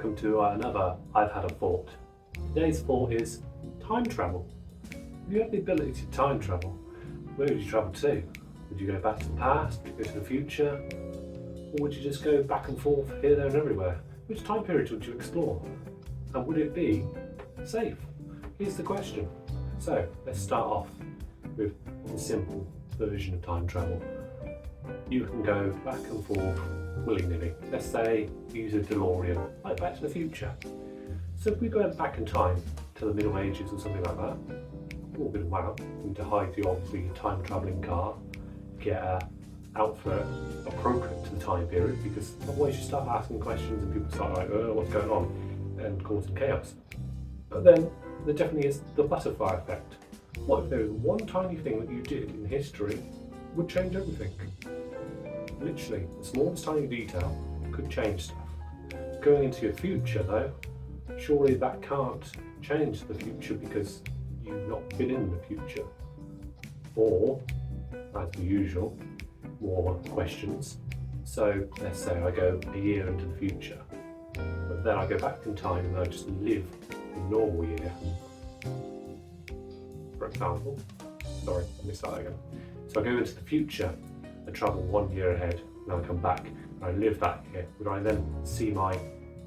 welcome to another I've Had a Thought. Today's thought is time travel. If you had the ability to time travel, where would you travel to? Would you go back to the past, would you go to the future, or would you just go back and forth here, there and everywhere? Which time period would you explore? And would it be safe? Here's the question. So let's start off with the simple version of time travel. You can go back and forth willy-nilly. Let's say you use a DeLorean, like Back to the Future. So if we go back in time to the Middle Ages or something like that, all good and well, you need to hide your obviously time travelling car, get an outfit appropriate to the time period, because otherwise you start asking questions and people start like, oh, what's going on, and causing chaos. But then there definitely is the butterfly effect. What if there was one tiny thing that you did in history would change everything? Literally, the smallest tiny detail could change stuff. Going into your future though, surely that can't change the future because you've not been in the future. Or, as per usual, more questions. So let's say I go a year into the future, but then I go back in time and I just live a normal year. For example, sorry, let me start again. So I go into the future, I travel 1 year ahead, and I come back and I live that year. Would I then see my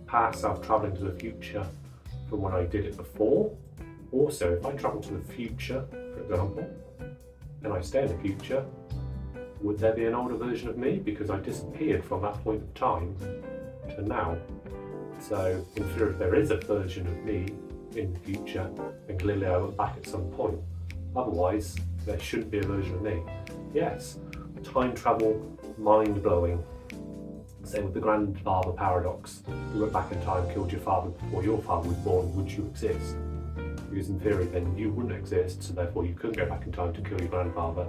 past self travelling to the future from when I did it before? Also, if I travel to the future, for example, and I stay in the future, would there be an older version of me because I disappeared from that point of time to now? So in theory, if there is a version of me in the future, then clearly I went back at some point. Otherwise, there shouldn't be a version of me. Yes, time travel, mind-blowing. Same with the grandfather paradox. You went back in time, killed your father before your father was born, would you exist? Because in theory then you wouldn't exist, so therefore you couldn't go back in time to kill your grandfather,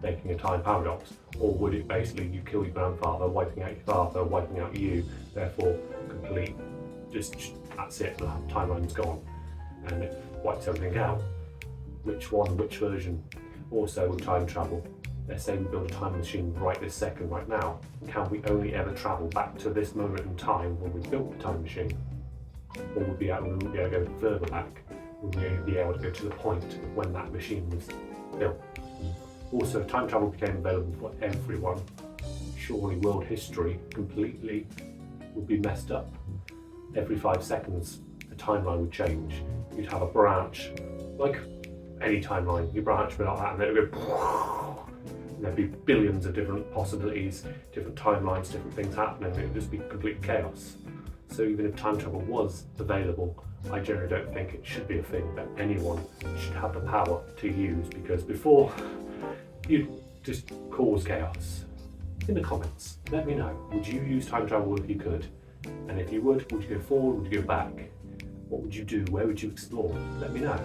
making a time paradox. Or would it basically you kill your grandfather, wiping out your father, wiping out you, therefore complete, just that's it, the timeline's gone, and it wipes everything out. Which one, which version? Also with time travel, let's say we build a time machine right this second, right now, can we only ever travel back to this moment in time when we built the time machine? Or would we be able to go further back? Would we only be able to go to the point of when that machine was built? Also, if time travel became available for everyone, surely world history completely would be messed up. Every 5 seconds, the timeline would change. You'd have a branch, like any timeline, your branch would be like that, and it would go, and there'd be billions of different possibilities, different timelines, different things happening, and it would just be complete chaos. So even if time travel was available, I generally don't think it should be a thing that anyone should have the power to use, because before you'd just cause chaos. In the comments, let me know, would you use time travel if you could? And if you would you go forward, would you go back? What would you do? Where would you explore? Let me know.